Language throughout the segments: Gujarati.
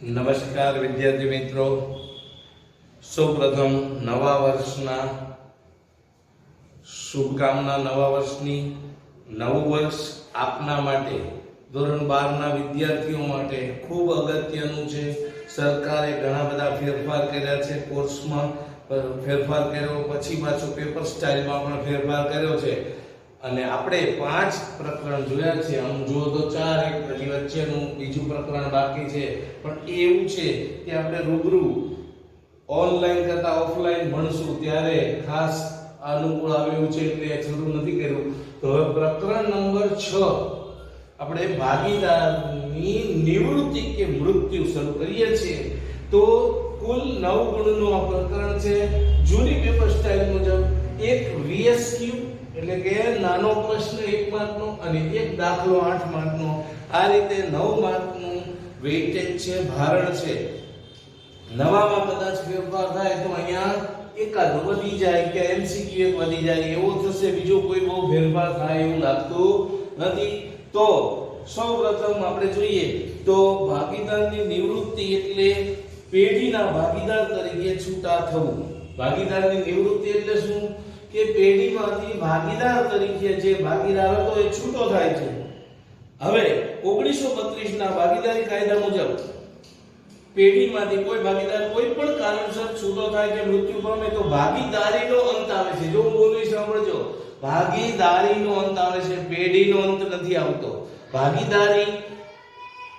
નમસ્કાર વિદ્યાર્થી મિત્રો, સૌપ્રથમ નવા વર્ષના શુભકામના. નવા વર્ષની નવું વર્ષ આપના માટે, ધોરણ 12 ના વિદ્યાર્થીઓ માટે ખૂબ અગત્યનું છે. સરકારે ઘણા બધા ફેરફાર કર્યા છે, કોર્સમાં ફેરફાર કર્યો, પછી પાછો પેપર સ્ટાઇલમાં પણ ફેરફાર કર્યો છે અને આપણે 5 પ્રકરણ જોયા છે. આમ જો તો 4, એક હજી વચ્ચેનું બીજું પ્રકરણ બાકી છે. પણ એવું છે કે આપણે રૂબરૂ ઓનલાઈન કરતા ઓફલાઈન ભણશું ત્યારે ખાસ અનુકૂળ આવ્યું છે એટલે શરૂ નથી કર્યું. તો હવે પ્રકરણ નંબર 6 આપણે ભાગીદારની નિવૃત્તિ કે મૃત્યુ શરૂ કરીએ છીએ. તો કુલ 9 ગુણનું આ પ્રકરણ છે. જૂની પેપર સ્ટાઇલ મુજબ એક VSQ એટલે કે નાનો પ્રશ્ન 1 માર્કનો અને એક દાખલો 8 માર્કનો, આ રીતે 9 માર્કનું વેઇટેજ છે, ભારણ છે. નવામાં કદાચ ફેરફાર થાય તો અહીંયા એકાદ વધી જાય કે MCQ એક વધી જાય એવો થશે. બીજો કોઈ બહુ ફેરફાર થાય એવું લાગતું નથી. તો સૌપ્રથમ આપણે જોઈએ તો ભાગીદારની નિવૃત્તિ એટલે પેઢીના ભાગીદાર તરીકે છૂટા થવું. ભાગીદારની નિવૃત્તિ એટલે શું કે પેઢીમાંથી ભાગીદાર તરીકે જે ભાગીદાર હતો એ છૂટો થાય છે. હવે 1932 ના ભાગીદારી કાયદા મુજબ પેઢીમાંથી કોઈ ભાગીદાર કોઈ પણ કારણસર છૂટો થાય કે મૃત્યુ પામે તો ભાગીદારીનો અંત આવે છે. જો હું બોલું સાંભળજો, ભાગીદારીનો અંત આવે છે, પેઢીનો અંત નથી આવતો. ભાગીદારી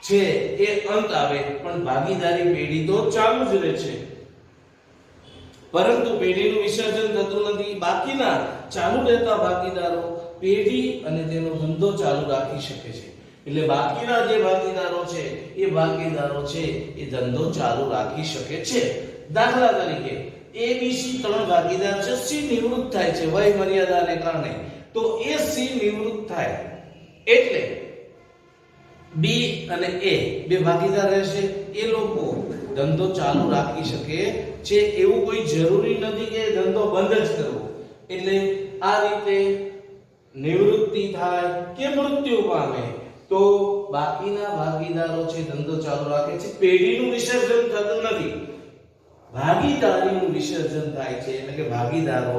છે એ અંત આવે પણ ભાગીદારી પેઢી તો ચાલુ જ રહે છે, પરંતુ પેઢીનું વિસર્જન થતું નથી. બાકીના ચાલુ રહેતા ભાગીદારો પેઢી અને તેનો ધંધો ચાલુ રાખી શકે છે. એટલે બાકીના જે ભાગીદારો છે એ ધંધો ચાલુ રાખી શકે છે. દાખલા તરીકે ABC 3 ભાગીદાર છે, C નિવૃત્ત થાય છે વય મર્યાદાને કારણે, તો એ C નિવૃત્ત થાય એટલે B અને A બે ભાગીદાર રહેશે. એ લોકો ધંધો ચાલુ રાખી શકે છે. એવું કોઈ જરૂરી નથી કે ધંધો બંધ જ કરવો. એટલે આ રીતે નિવૃત્તિ થાય કે મૃત્યુ પામે તો બાકીના ભાગીદારો છે ધંધો ચાલુ રાખે છે. પેઢીનું વિસર્જન થતું નથી, ભાગીદારીનું વિસર્જન થાય છે. એટલે કે ભાગીદારો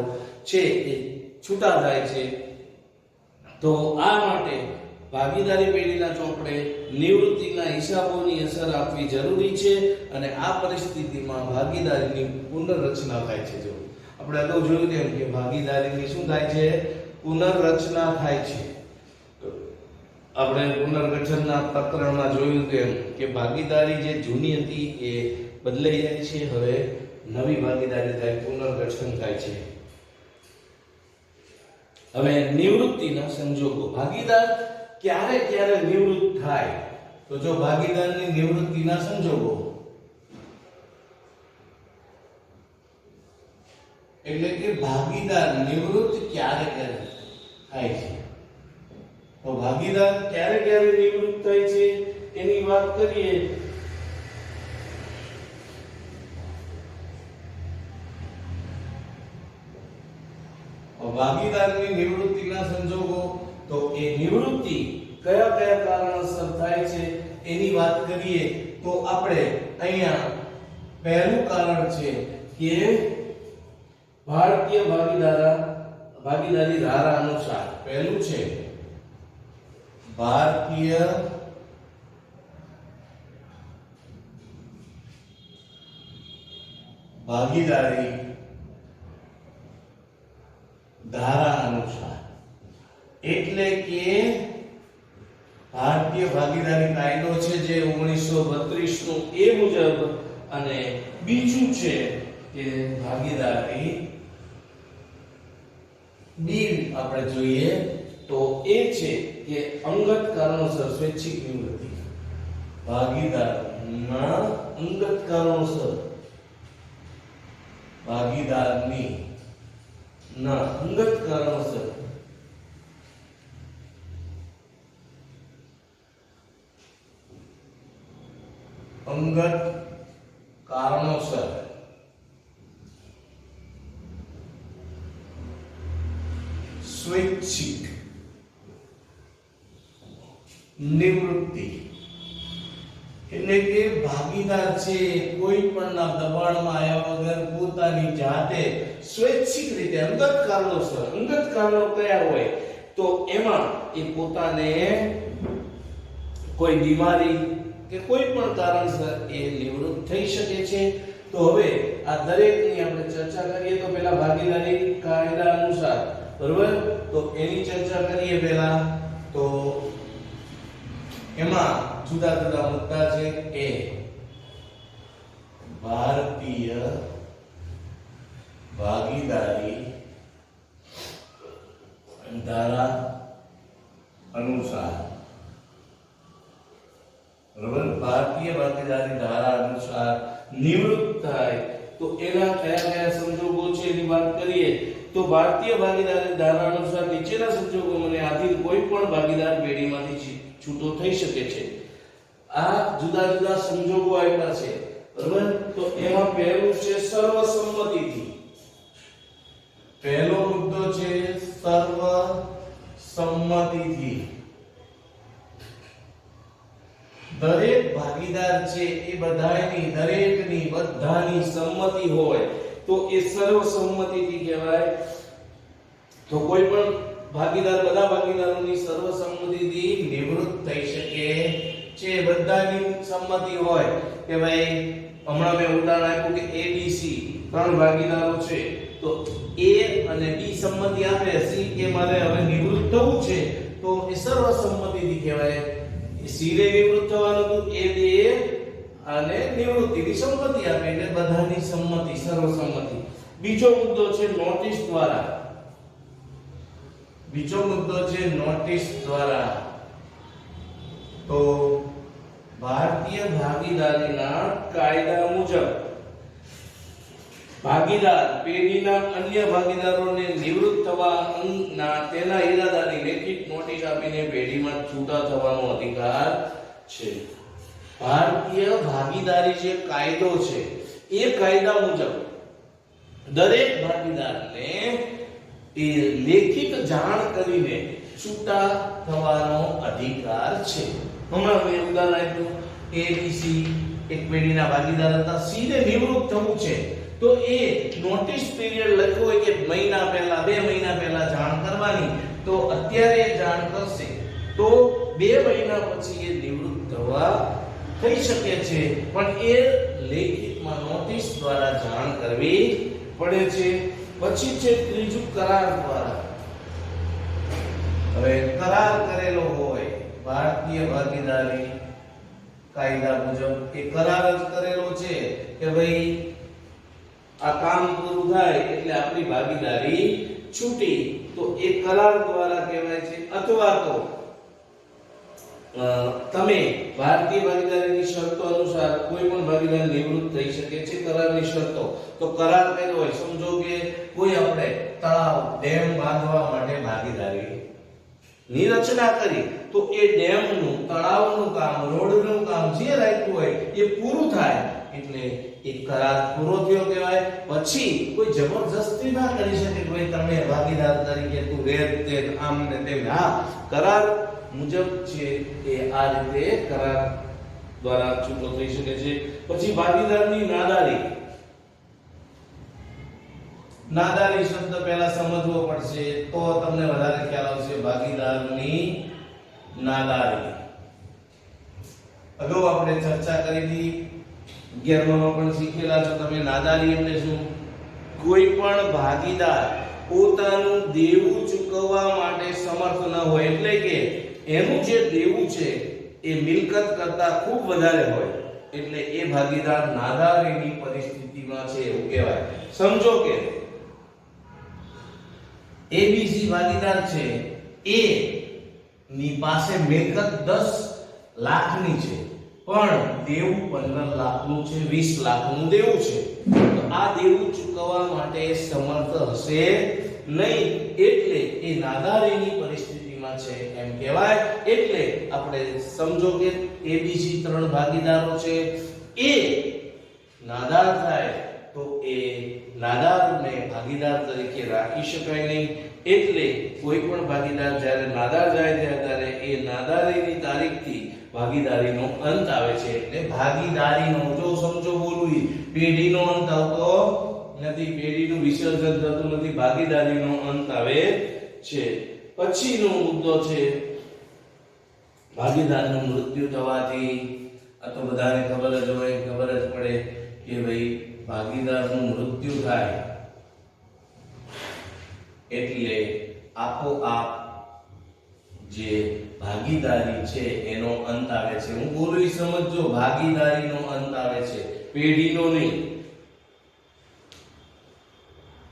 છે એ છૂટા થાય છે. તો આ માટે ભાગીદારી પેઢીના ચોપડે નિવૃત્તિના હિસાબોની અસર આપવી જરૂરી છે અને આ પરિસ્થિતિમાં ભાગીદારીની પુનર્રચના થાય છે. જો આપણે અગાઉ જોયું તેમ કે ભાગીદારીની શું થાય છે? પુનર્રચના થાય છે. આપણે પુનર્ગઠનના પ્રકરણમાં જોયું તેમ કે ભાગીદારી જે જૂની હતી એ બદલાઈ જાય છે, હવે નવી ભાગીદારી થાય, પુનર્ગઠન થાય છે. હવે નિવૃત્તિના સંજોગો. ભાગીદાર ક્યારે ક્યારે નિવૃત્ત થાય? તો જો ભાગીદારની નિવૃત્તિના સંજોગો એટલે કે ભાગીદાર નિવૃત્ત ક્યારે ક્યારે થાય છે. તો ભાગીદાર ક્યારે ક્યારે નિવૃત્ત થાય છે એની વાત કરીએ તો ભાગીદારની નિવૃત્તિના સંજોગો, તો એ નિવૃત્તિ કયા કયા કારણોસર થાય છે એની વાત કરીએ તો આપણે અહીંયા પહેલું કારણ છે કે ભારતીય ભાગીદારી ધારા અનુસાર, પહેલું છે ભારતીય ભાગીદારી ધારા અનુસાર, એટલે કે ભારતીય ભાગીદારી કાયદો છે જે 1932 નો એ મુજબ, અને બીજું છે કે ભાગીદારી બિલ આપણે જોઈએ તો એ છે કે અંગત કારણોસર સ્વૈચ્છિક નિવૃત્તિ. ભાગીદારના અંગત કારણોસર, ભાગીદારની ના અંગત કારણોસર સ્વૈચ્છિક નિવૃત્તિ એટલે કે ભાગીદાર છે કોઈ પણ દબાણમાં આવ્યા વગર પોતાની જાતે સ્વૈચ્છિક રીતે અંગત કારણો કયા હોય તો એમાં એ પોતાને કોઈ બીમારી કે કોઈ પણ કારણસર એ નિવૃત્ત થઈ શકે છે. તો હવે આ દરેકની આપણે ચર્ચા કરીએ તો પહેલા ભાગીદારી કાયદા અનુસાર, બરોબર, તો એની ચર્ચા કરીએ પહેલા. તો એમાં જુદા જુદા મુદ્દા છે. એ ભારતીય ભાગીદારી ધારા અનુસાર, બરોબર, ભારતીય ભાગીદારી ધારા અનુસાર નિવૃત્ત થાય તો એના કયા કયા સંજોગો છે એની વાત કરીએ તો ભારતીય ભાગીદારી ધારા અનુસાર નીચેના સંજોગોને આધીન કોઈ પણ ભાગીદાર પેઢીમાંથી છૂટો થઈ શકે છે. આ જુદા જુદા સંજોગો આપ્યા છે, બરોબર. તો એમાં પહેલું છે સર્વસંમતિથી. પહેલો મુદ્દો છે સર્વસંમતિથી. દરેક ભાગીદાર છે એ દરેકની બધાની સંમતિ હોય તો એ સર્વસંમતિથી કહેવાય. તો કોઈ પણ ભાગીદાર બધા ભાગીદારોની સર્વસંમતિથી નિવૃત્ત થઈ શકે છે. બધાની સંમતિ હોય કે ભાઈ હમણાં મેં ઉદાહરણ આપ્યું કે ABC ત્રણ ભાગીદારો છે તો A અને B સંમતિ આપે C કે મારે હવે નિવૃત્ત થવું છે તો એ સર્વસંમતિથી કહેવાય. સીરે નિવૃત્ત થવાનું હતું એ બે અને નિવૃત્તિની સંમતિ આપે એટલે બધાની સંમતિ, સર્વસંમતિ. બીજો મુદ્દો છે નોટિસ દ્વારા. તો ભારતીય ભાગીદારીના કાયદા મુજબ ભાગીદાર પેઢીના અન્ય ભાગીદારોને નિવૃત્ત થવાના તેના ઈરાદાની લેખિત નોટિસ આપીને પેઢીમાં છૂટા થવાનો અધિકાર છે. ભારતીય ભાગીદારી જે કાયદો છે એ કાયદા મુજબ દરેક ભાગીદારને એ લેખિત જાણ કરીને છૂટા થવાનો અધિકાર છે. હમણાં મેં ઉદાહરણ આપ્યું ABC એક પેઢીના ભાગીદાર હતા, સીધે નિવૃત્ત થવું છે તો એ નોટિસ પીરિયડ લખ્યો હોય કે મહિના પહેલા 2 મહિના પહેલા જાણ કરવાની, તો અત્યારે એ જાણ કરશે તો 2 મહિના પછી એ નિવૃત્ત થવા થઈ શકે છે, પણ એ લેખિતમાં નોટિસ દ્વારા જાણ કરવી પડે છે. પછી છે ત્રીજું કરાર દ્વારા. હવે કરાર કરેલો હોય ભારતીય ભાગીદારી કાયદા મુજબ એ કરાર જ કરેલો છે કે ભાઈ આ કામ પૂરું થાય એટલે આપણી ભાગીદારી છૂટી, તો એ કરાર દ્વારા કહેવાય છે. અથવા તો તમે ભારતીય ભાગીદારીની શરતો અનુસાર કોઈ પણ ભાગીદાર નિવૃત્ત થઈ શકે છે. કરારની શરતો તો કરાર કર્યો હોય, સમજો કે કોઈ આપણે તળાવ ડેમ બાંધવા માટે ભાગીદારી ની રચના કરી તો એ ડેમનું, તળાવનું કામ, રોડનું કામ જે રાખ્યું હોય એ પૂરું થાય એટલે એ કરાર પૂરો થયો કહેવાય. પછી કોઈ જબરજસ્તી ના કરી શકે કોઈ તમે ભાગીદાર તરીકે તું રેત તે આમ ને તેમ. હા, કરાર મુજબ છે એ આ રીતે કરાર દ્વારા છૂટો થઈ શકે છે. પછી ભાગીદારની નાદારી. નાદારી શબ્દ પહેલા સમજવો પડશે તો તમને વધારે ખ્યાલ આવશે. ભાગીદારની નાદારી અગાઉ આપણે ચર્ચા કરી હતી, 11માં પણ શીખેલા છો તમે. નાદારી એટલે શું? કોઈ પણ ભાગીદાર પોતાનું દેવું ચૂકવવા માટે સમર્થ ન હોય, એટલે કે એનું જે દેવું છે એ મિલકત કરતા ખૂબ વધારે હોય એટલે એ ભાગીદાર નાદારીની પરિસ્થિતિમાં છે એવું કહેવાય. સમજો કે ABC ભાગીદાર છે, એ ની પાસે મિલકત 10 લાખની છે પણ દેવું 15 લાખનું છે, 20 લાખનું દેવું છે. તો આ દેવું ચૂકવવા માટે સમર્થ હશે નહીં એટલે એ નાદારીની પરિસ્થિતિમાં છે એમ કહેવાય. એટલે આપણે સમજો કે ABC 3 ભાગીદારો છે, એ નાદાર થાય તો એ નાદારને ભાગીદાર તરીકે રાખી શકાય નહીં. એટલે કોઈ પણ ભાગીદાર જ્યારે નાદાર જાય ત્યારે એ નાદારીની તારીખથી ભાગીદારીનો અંત આવે છે એટલે ભાગીદારીનો, જો સમજો બોલું પેઢીનો અંત આવતો નથી, પેઢીનું વિસર્જન થતું નથી, ભાગીદારીનો અંત આવે છે. પછીનો મુદ્દો છે ભાગીદારનું મૃત્યુ થવાથી. આ તો બધાને ખબર જ હોય, ખબર જ પડે કે ભાઈ ભાગીદારનું મૃત્યુ થાય એટલે આપોઆપ જે ભાગીદારી છે એનો અંત આવે છે. હું બોલું સમજો, ભાગીદારીનો અંત આવે છે, પેઢીનો નહીં.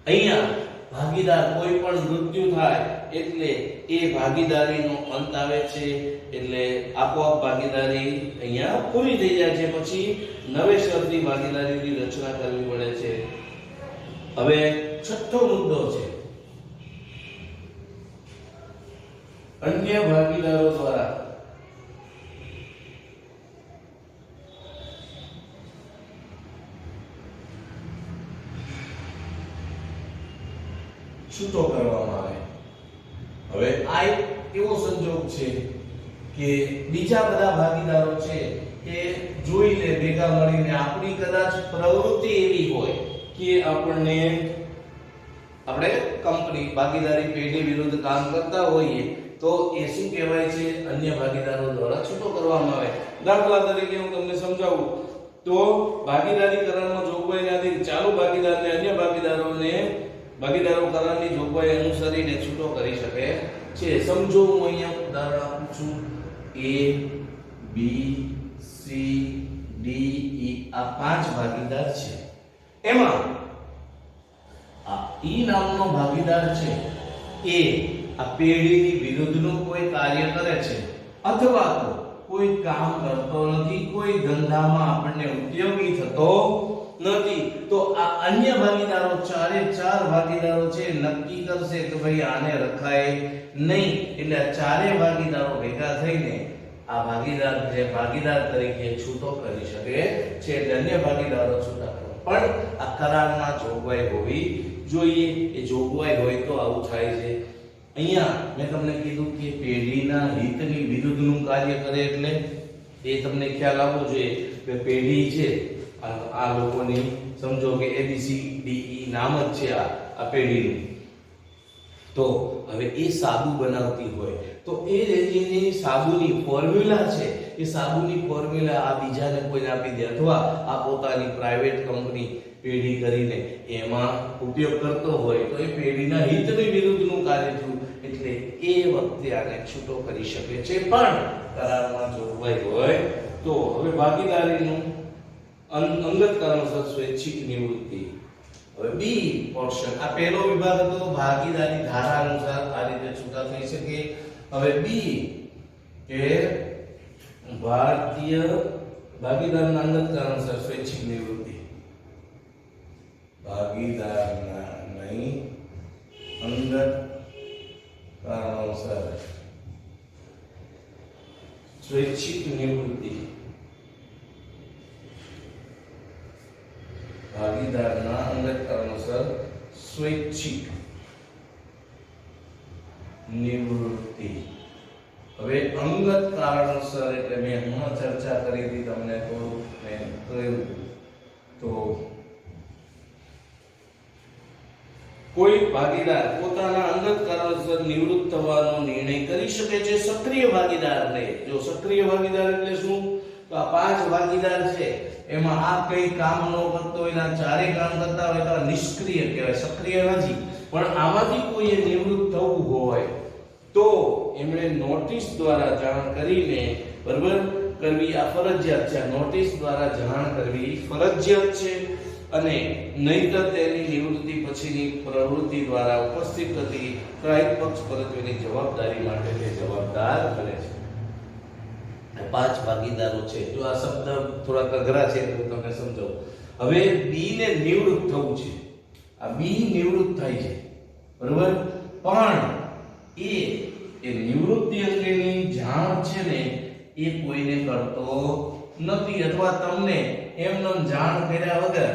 અહીંયા ભાગીદાર કોઈ પણ મૃત્યુ થાય એટલે એ ભાગીદારીનો અંત આવે છે, એટલે આપોઆપ ભાગીદારી અહીંયા પૂરી થઈ જાય છે. પછી નવેસરથી ભાગીદારીની રચના કરવી પડે છે. હવે છઠ્ઠો મુદ્દો છે અન્ય ભાગીદારો દ્વારા છૂટો કરવામાં આવે. હવે આ એક એવો સંજોગ છે કે બીજા બધા ભાગીદારો છે કે જોઈ લે ભેગા મળીને આપણી કદાચ પ્રવૃત્તિ એવી હોય કે આપણે કંપની ભાગીદારી પેઢી વિરુદ્ધ કામ કરતા હોઈએ તો એ શું કહેવાય છે, અન્ય ભાગીદારો દ્વારા છૂટો કરવામાં આવે. દાખલા તરીકે હું તમને સમજાવું તો ભાગીદારી કરારમાં જોગવાઈ નથી, ચાલુ ભાગીદારને અન્ય ભાગીદારો કરારની જોગવાઈ અનુસરીને છૂટો કરી શકે છે. સમજો હું અહીંયા ઉદાહરણ આપું છું, A B C D E આ 5 ભાગીદાર છે. એમાં આ E નામનો ભાગીદાર છે એ આ પેઢીની વિરુદ્ધનું કોઈ કાર્ય કરે છે અથવા તો કોઈ કામ કરતો નથી, કોઈ ધંધામાં આપણને ઉપયોગી થતો નથી, તો આ અન્ય ભાગીદારો ચારે ચાર ભાગીદારો છે નક્કી કરશે કે ભાઈ આને રખાય નહીં, એટલે આ ચારે ભાગીદારો ભેગા થઈને આ ભાગીદાર તરીકે છૂટો કરી શકે છે. એટલે અન્ય ભાગીદારો છૂટા કરે, પણ આ કરારમાં જોગવાઈ હોવી જોઈએ. એ જોગવાઈ હોય તો આવું થાય છે. અહીંયા મેં તમને કીધું કે પેઢીના હિતની વિરુદ્ધનું કાર્ય કરે એટલે એ તમને ખ્યાલ આવવો જોઈએ કે પેઢી છે આ લોકોની, સમજો કે ABCDE નામ જ છે આ પેઢીનું. તો હવે એ સાબુ બનાવતી હોય તો એ રેજીની સાબુની ફોર્મ્યુલા છે, એ સાબુની ફોર્મ્યુલા આ બીજાને કોઈને આપી દે અથવા આ પોતાની પ્રાઇવેટ કંપની પેઢી કરીને એમાં ઉપયોગ કરતો હોય તો એ પેઢીના હિતની વિરુદ્ધનું કાર્ય થયું, એટલે એ વખતે આને છૂટો કરી શકે છે, પણ કરારમાં જોગવાઈ હોય તો. હવે ભાગીદારીનું અંગત કારણોસર સ્વૈચ્છિક નિવૃત્તિ. હવે બી પોર્શન, આ પહેલો વિભાગ હતો ભાગીદારી ધારા અનુસાર આ રીતે છૂટા થઈ શકે. હવે બી કે ભારતીય ભાગીદારના અંગત કારણોસર સ્વૈચ્છિક નિવૃત્તિ. ભાગીદારના નહીં, અંગત કારણોસર સ્વૈચ્છિક નિવૃત્તિ. ભાગીદારના અંગત કારણોસર સ્વૈચ્છિક નિવૃત્તિ. હવે અંગત કારણોસર એટલે મેં હમણાં ચર્ચા કરી હતી તમને, તો મેં કહ્યું તો કોઈ ભાગીદાર પોતાના અંગત કારણોસર નિવૃત્ત થવાનો નિર્ણય કરી શકે છે. સક્રિય ભાગીદારને, જો સક્રિય ભાગીદાર એટલે શું, તો આ 5 ભાગીદાર છે એમાં આ કઈ કામ ન કરતો હોય, ચારે કામ કરતા હોય તો નિષ્ક્રિય કહેવાય, સક્રિય નથી. પણ આમાંથી કોઈએ નિવૃત્ત થવું હોય તો એમણે નોટિસ દ્વારા જાણ કરીને બરાબર કરવી આ ફરજિયાત છે. નોટિસ દ્વારા જાણ કરવી ફરજિયાત છે અને નહીંતર તેની નિવૃત્તિ પછીની પ્રવૃત્તિ દ્વારા ઉપસ્થિત થતી ક્રાઇક પક્ષ પરત્વેની જવાબદારી માટે તે જવાબદાર બને છે. 5 ભાગીદારો છે. જો આ શબ્દ થોડા અઘરા છે તો તમને સમજાવું. હવે બી ને નિવૃત્ત થવું છે, આ બી નિવૃત્ત થાય છે બરાબર, પણ એ નિવૃત્તિ અંગેની જાણ છે ને એ કોઈને કરતો નથી અથવા તમને એમને જાણ કર્યા વગર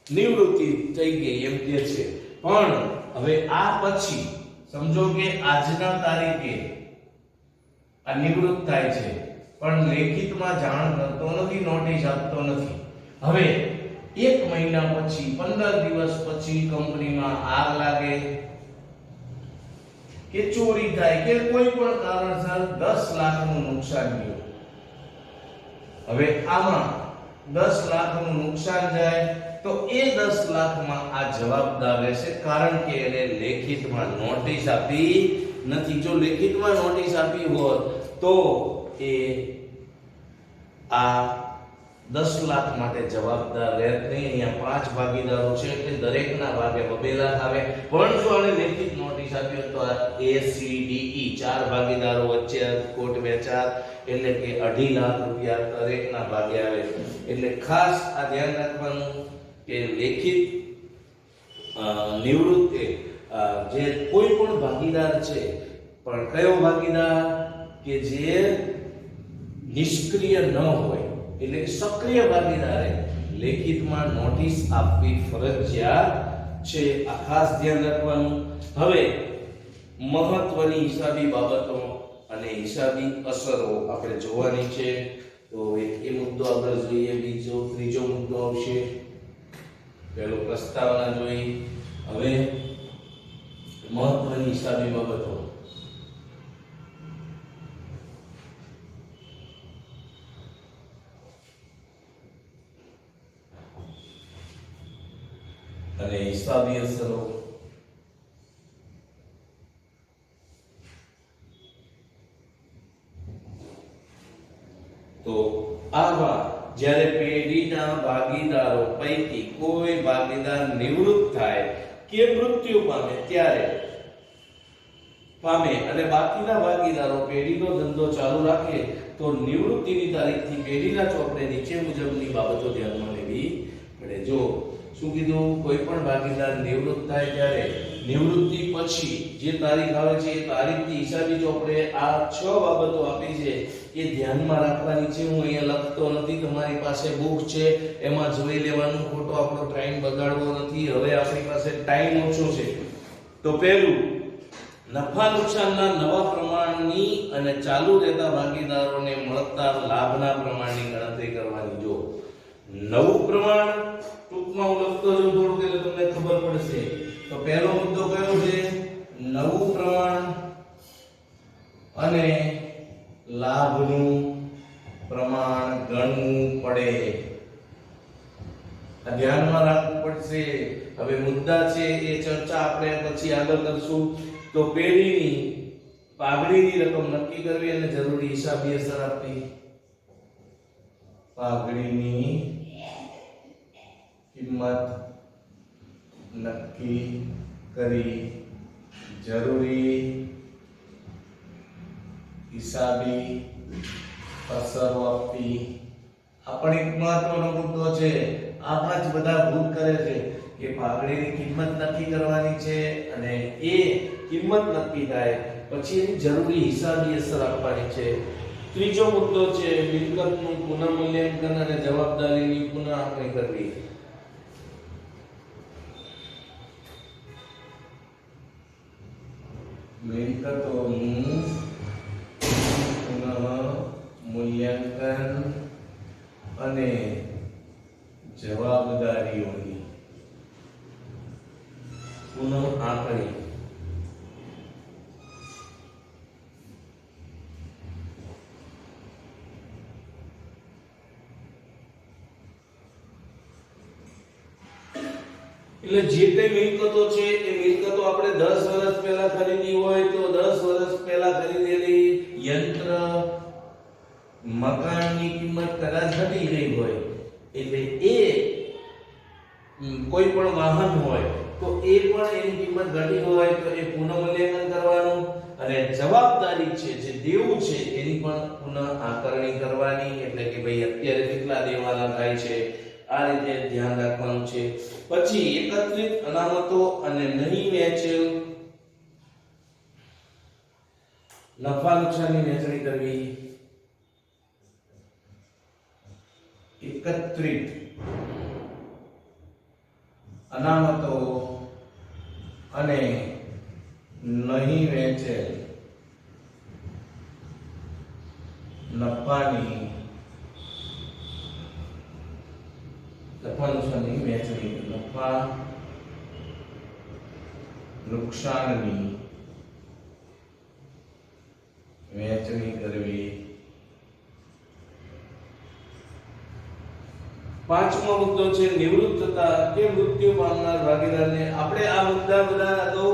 નિવૃત્તિ થઈ ગઈ એમ કે છે. પણ હવે આ પછી સમજો કે આજના તારીખે આ નિવૃત્ત થાય છે પણ લેખિતમાં જાણ કરતો નથી, નોટિસ આપતો નથી. હવે 1 મહિના પછી 15 દિવસ પછી કંપનીમાં આગ લાગે કે ચોરી થાય કે કોઈ પણ કારણસર 10 લાખનું નુકસાન થયું. હવે આમાં 10 લાખનું નુકસાન જાય તો એ 10 લાખમાં આ જવાબદાર રહેશે, કારણ કે એને લેખિતમાં નોટિસ આપી નથી. જો લેખિતમાં નોટિસ આપી હોત તો એ આ 10 લાખ માટે જવાબદાર રહેત નહીં. અહીંયા 5 ભાગીદારો છે એટલે દરેકના ભાગે 2 લાખ આવે. પણ જો આને લેખિત નોટિસ આપી હોય તો આ ACDE 4 ભાગીદારો વચ્ચે ખોટ વેચાત એટલે કે 2.5 લાખ રૂપિયા દરેકના ભાગે આવે. એટલે ખાસ આ ધ્યાન રાખવાનું કે લેખિત નિવૃત્તિ જે કોઈ પણ ભાગીદાર છે, પણ કયો ભાગીદાર કે જે નિષ્ક્રિય ન હોય, એટલે સક્રિય ભાગીદારે લેખિતમાં નોટિસ આપવી ફરજિયાત છે. આ ખાસ ધ્યાન રાખવાનું. હવે મહત્વની હિસાબી બાબતો અને હિસાબી અસરો આપણે જોવાની છે. તો એ મુદ્દો આપણે જોઈએ. ત્રીજો મુદ્દો આવશે. પહેલો પ્રસ્તાવના જોઈ. હવે મહત્વની હિસાબી બાબતો. અને હિસાબી અસરો. તો આમાં જ્યારે પેઢીના ભાગીદારો પૈકી કોઈ ભાગીદાર નિવૃત્ત થાય કે મૃત્યુ પામે ત્યારે અને બાકીના ભાગીદારો પેઢીનો ધંધો ચાલુ રાખે તો નિવૃત્તિની તારીખથી પેઢીના ચોપડે નીચે મુજબની બાબતો ધ્યાનમાં લેવી પડે. જો શું કીધું? કોઈ પણ ભાગીદાર નિવૃત્ત થાય ત્યારે નિવૃત્તિ પછી જે તારીખ આવે છે એ તારીખથી હિસાબી ચોપડે આ 6 બાબતો આપી છે એ ધ્યાનમાં રાખવાની છે. હું અહીંયા લખતો નથી, તમારી પાસે બુક છે એમાં જોઈ લેવાનું. ખોટો આપણો ટાઈમ બગાડવો નથી. હવે આપણી પાસે ટાઈમ ઓછો છે. તો પહેલું, નફા નુકસાનના નવા પ્રમાણની અને ચાલુ રહેતા ભાગીદારોને મળતા લાભના પ્રમાણની ગણતરી કરવાની. જો નવું પ્રમાણ ટૂંકમાં હું લખતો જાઉં થોડુંક એટલે તમને ખબર પડશે. તો પહેલો મુદ્દો કયો છે? નવું પ્રમાણ અને લાભનું પ્રમાણ ગણવું પડે. આ ધ્યાનમાં રાખવું પડશે. હવે મુદ્દા છે એ ચર્ચા આપણે પછી આગળ કરશું. તો પેઢીની પાઘડીની રકમ નક્કી કરવી અને જરૂરી હિસાબી અસર આપવી. પાઘડીની કિંમત નક્કી કરી જરૂરી હિસાબી અસરો આપવી. આ પણ એક મહત્વનો મુદ્દો છે. આમાં જ બધા ભૂલ કરે છે કે પાઘડીની કિંમત નક્કી કરવાની છે અને એ કિંમત નક્કી થાય પછી એની જરૂરી હિસાબી અસર આપવાની છે. ત્રીજો મુદ્દો છે મિલકતનું પુનઃમૂલ્યાંકન અને જવાબદારીની પુનઃ આંકણી કરવી. મિલકતોનું પુનઃમૂલ્યાંકન અને જવાબદારીઓની પુનઃ આંકણી. એટલે જે કઈ મિલકતો છે એ મિલકતો આપણે 10 વર્ષ પહેલા ખરીદી હોય તો 10 વર્ષ પહેલા ખરીદેલી યંત્ર મકાનની કિંમત કદાચ ઘટી ગઈ હોય એટલે એ કોઈ પણ વાહન હોય તો એ પણ એની કિંમત ઘટી હોય તો એ પુનઃમૂલ્યાંકન કરવાનું. અને જવાબદારી છે જે દેવું છે એની પણ પુનઃ આંકણી કરવાની. એટલે કે ભાઈ અત્યારે કેટલા દેવાના થાય છે આ રીતે ધ્યાન રાખવાનું છે. પછી એકત્રિત અનામતો અને નહીં વેચેલ નફા નુકસાનની વહેંચણી કરવી. એકત્રિત અનામતો અને નહીં વેચેલ નફાની નુકસાનની વહેંચણી, નફા નુકસાનની વહેંચણી કરવી. પાંચમો મુદ્દો છે નિવૃત્ત થતા કે મૃત્યુ પામનાર ભાગીદારને. આપણે આ મુદ્દા બધા અગાઉ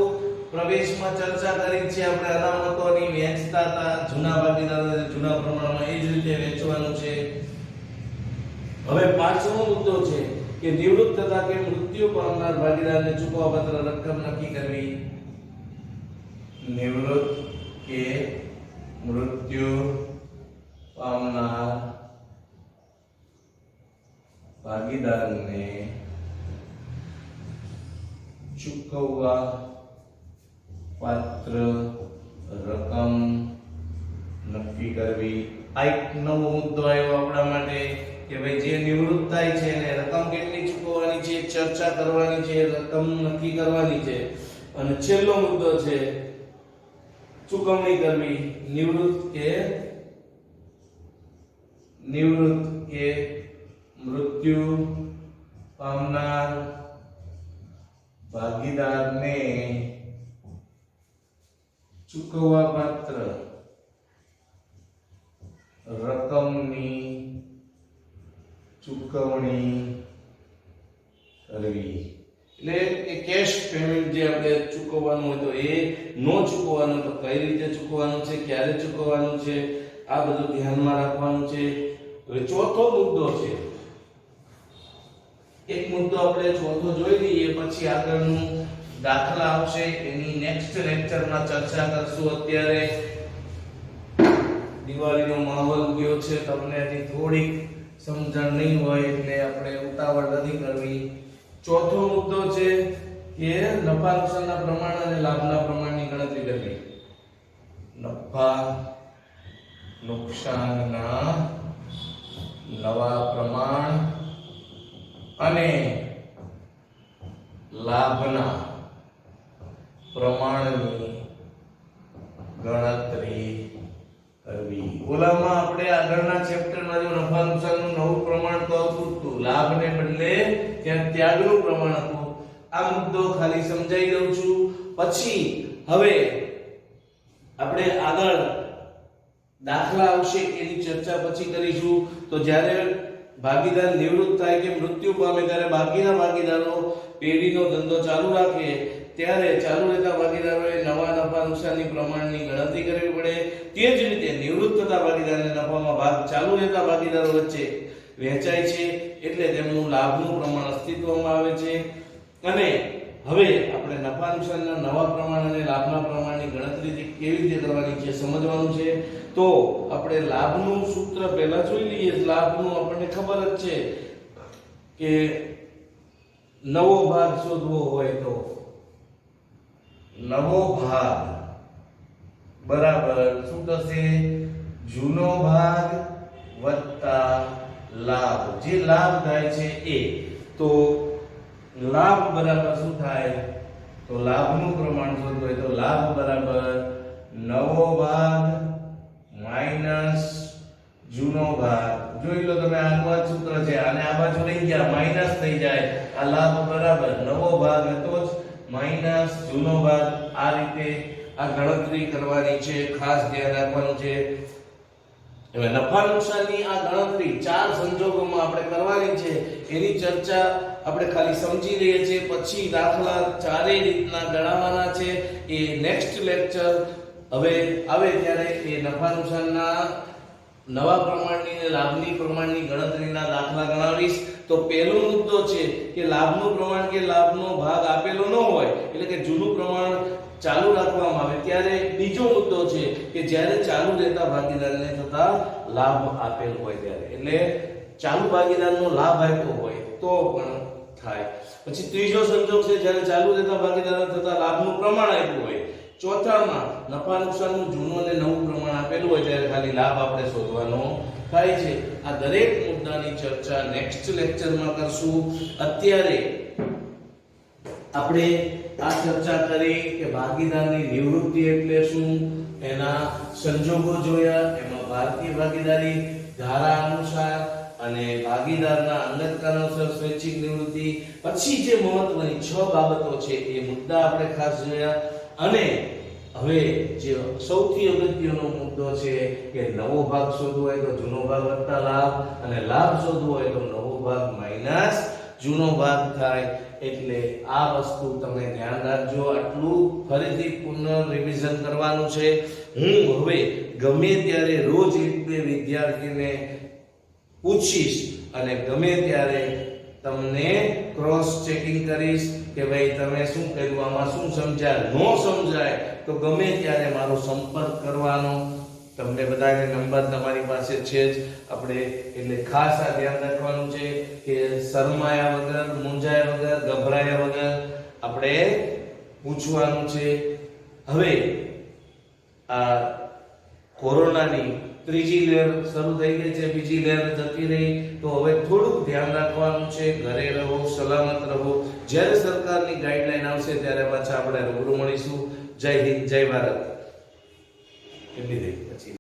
પ્રવેશમાં ચર્ચા કરી છે. આપણે અનામતોની વહેંચતા હતા, જૂના ભાગીદારોને જૂના પ્રમાણમાં એ જ રીતે વહેંચવાનું છે. હવે પાંચમો મુદ્દો છે કે નિવૃત્ત થતા કે મૃત્યુ પામનાર ભાગીદારને ચૂકવવાપાત્ર રકમ નક્કી કરવી. નિવૃત્ત કે મૃત્યુ પામનાર ભાગીદારને ચૂકવવા પાત્ર રકમ નક્કી કરવી. આ એક નવો મુદ્દો આવ્યો આપણા માટે કે ભાઈ જે નિવૃત્ત થાય છે એને રકમ કેટલી ચૂકવવાની છે, ચર્ચા કરવાની છે, રકમ નક્કી કરવાની છે. અને છેલ્લો મુદ્દો છે ચૂકવણી કરવી. નિવૃત્ત કે મૃત્યુ પામનાર ભાગીદારને ચૂકવવા પાત્ર રકમની ચૂકવણી કરવી. એટલે એ કેશ પેમેન્ટ જે આપણે ચૂકવવાનું હોય તો એ નો ચૂકવવાનું તો કઈ રીતે ચૂકવવાનું છે, ક્યારે ચૂકવવાનું છે, આ બધું ધ્યાનમાં રાખવાનું છે. હવે ચોથો મુદ્દો છે, એક મુદ્દો આપણે ચોથો જોઈ લઈએ પછી આગળનું દાખલા આવશે એની નેક્સ્ટ લેક્ચરમાં ચર્ચા કરશું. અત્યારે દિવાળીનો માહોલ ગયો છે, તમને હજી થોડીક સમજણ નહીં હોય એટલે આપણે ઉતાવળ નથી કરવી. ચોથો મુદ્દો છે કે નફા નુકસાનના પ્રમાણ અને લાભના પ્રમાણની ગણતરી કરવી. નફા નુકસાનના નવા પ્રમાણ અને લાભના પ્રમાણની ગણતરી કરવી. ઓલામાં આપણે આગળના ચેપ્ટરમાં જો નફા નુકસાનનું નવું પ્રમાણ તો આવતું હતું, લાભને બદલે ત્યાં ત્યાગનું પ્રમાણ હતું. આ મુદ્દો ખાલી સમજાઈ દઉં છું. પછી હવે આપણે આગળ દાખલા આવશે એની ચર્ચા પછી કરીશું. તો જ્યારે ભાગીદાર નિવૃત્ત થાય કે મૃત્યુ પામે ત્યારે બાકીના ભાગીદારો પેઢીનો ધંધો ચાલુ રાખે ત્યારે ચાલુ રહેતા ભાગીદારોએ નવા નફા નુકસાનની પ્રમાણની ગણતરી કરવી પડે. તે જ રીતે નિવૃત્ત થતા ભાગીદારને નફામાં ભાગ ચાલુ રહેતા ભાગીદારો વચ્ચે વહેંચાય છે એટલે તેમનું લાભનું પ્રમાણ અસ્તિત્વમાં આવે છે. અને હવે આપણે નફા નુકસાનના નવા પ્રમાણ અને લાભના પ્રમાણની ગણતરી કેવી રીતે કરવાની છે સમજવાનું છે. તો આપણે લાભનું સૂત્ર પહેલા જોઈ લઈએ. લાભનું આપણને ખબર જ છે કે નવો ભાગ શોધવો હોય તો નવો ભાગ બરાબર શું થશે? જૂનો ભાગ વત્તા લાભ. જે લાભ થાય છે એ, તો લાભ બરાબર શું થાય? તો લાભનું પ્રમાણ શોધવું હોય તો લાભ બરાબર નવો ભાગ માઈનસ જૂનો ભાગ. જોઈ લો તમે, આનું આ સૂત્ર છે, આને આ બાજુ લઈ ગયા માઈનસ થઈ જાય. આ લાભ બરાબર નવો ભાગ હતો જ માઈનસ જૂનો ભાગ. આ રીતે આ ગણતરી કરવાની છે, ખાસ ધ્યાન રાખવાનું છે. હવે નફા નુકસાનની આ ગણતરી ચાર સંજોગોમાં આપણે કરવાની છે એની ચર્ચા આપણે ખાલી સમજી લઈએ છીએ. પછી દાખલા ચારેય રીતના ગણવાના છે એ નેક્સ્ટ લેક્ચર હવે આવે ત્યારે એ નફા નુકસાનના નવા પ્રમાણની અને લાભની પ્રમાણની ગણતરીના દાખલા ગણાવીશ. તો પહેલો મુદ્દો છે કે લાભનું પ્રમાણ કે લાભનો ભાગ આપેલો ન હોય એટલે કે જૂનું પ્રમાણ ચાલુ રાખવામાં આવે ત્યારે. બીજો મુદ્દો છે કે જ્યારે ચાલુ રહેતા ભાગીદારને થતા લાભ આપેલ હોય ત્યારે, એટલે ચાલુ ભાગીદારનો લાભ આપ્યો હોય તો પણ થાય. પછી ત્રીજો સંજોગ છે જ્યારે ચાલુ રહેતા ભાગીદારને થતા લાભનું પ્રમાણ આપ્યું હોય. ચોથામાં નફા નુકસાનનું જૂનું અને નવું પ્રમાણ આપેલું હોય ત્યારે ખાલી લાભ આપણે શોધવાનો થાય છે. આ દરેક મુદ્દાની ચર્ચા નેક્સ્ટ લેક્ચરમાં કરશું. અત્યારે આપણે આ ચર્ચા કરી કે ભાગીદારની નિવૃત્તિ એટલે શું, એના સંજોગો જોયા, એમાં ભારતીય ભાગીદારી ધારા અનુસાર અને ભાગીદારના અંગત કારણોસર સ્વૈચ્છિક નિવૃત્તિ, પછી જે મહત્વની 6 બાબતો છે એ મુદ્દા આપણે ખાસ જોયા. અને હવે જે સૌથી અગત્યનો મુદ્દો છે કે નવો ભાગ શોધવો હોય તો જૂનો ભાગ વત્તા લાભ, અને લાભ શોધવો હોય તો નવો ભાગ માઈનસ જૂનો ભાગ થાય. એટલે આ વસ્તુ તમે ધ્યાન રાખજો. આટલું ફરીથી પુનઃ રિવિઝન કરવાનું છે. હું હવે ગમે ત્યારે રોજ એક બે વિદ્યાર્થીને પૂછીશ અને ગમે ત્યારે તમને ક્રોસ ચેકિંગ કરીશ કે ભાઈ તમે શું કર્યું, આમાં શું સમજાય. ન સમજાય તો ગમે ત્યારે મારો સંપર્ક કરવાનો. તમને બધાને નંબર તમારી પાસે છે જ આપણે. એટલે ખાસ આ ધ્યાન રાખવાનું છે કે શરમાયા વગર, મૂંઝાયા વગર, ગભરાયા વગર આપણે પૂછવાનું છે. હવે આ કોરોનાની ત્રીજી લહેર શરૂ થઈ ગઈ છે, બીજી લહેર જતી રહી, તો હવે થોડુંક ધ્યાન રાખવાનું છે. ઘરે રહો, સલામત રહો. જ્યારે સરકારની ગાઈડલાઈન આવશે ત્યારે પાછા આપણે રૂબરૂ મળીશું. જય હિન્દ, જય ભારત. એટલી દે પછી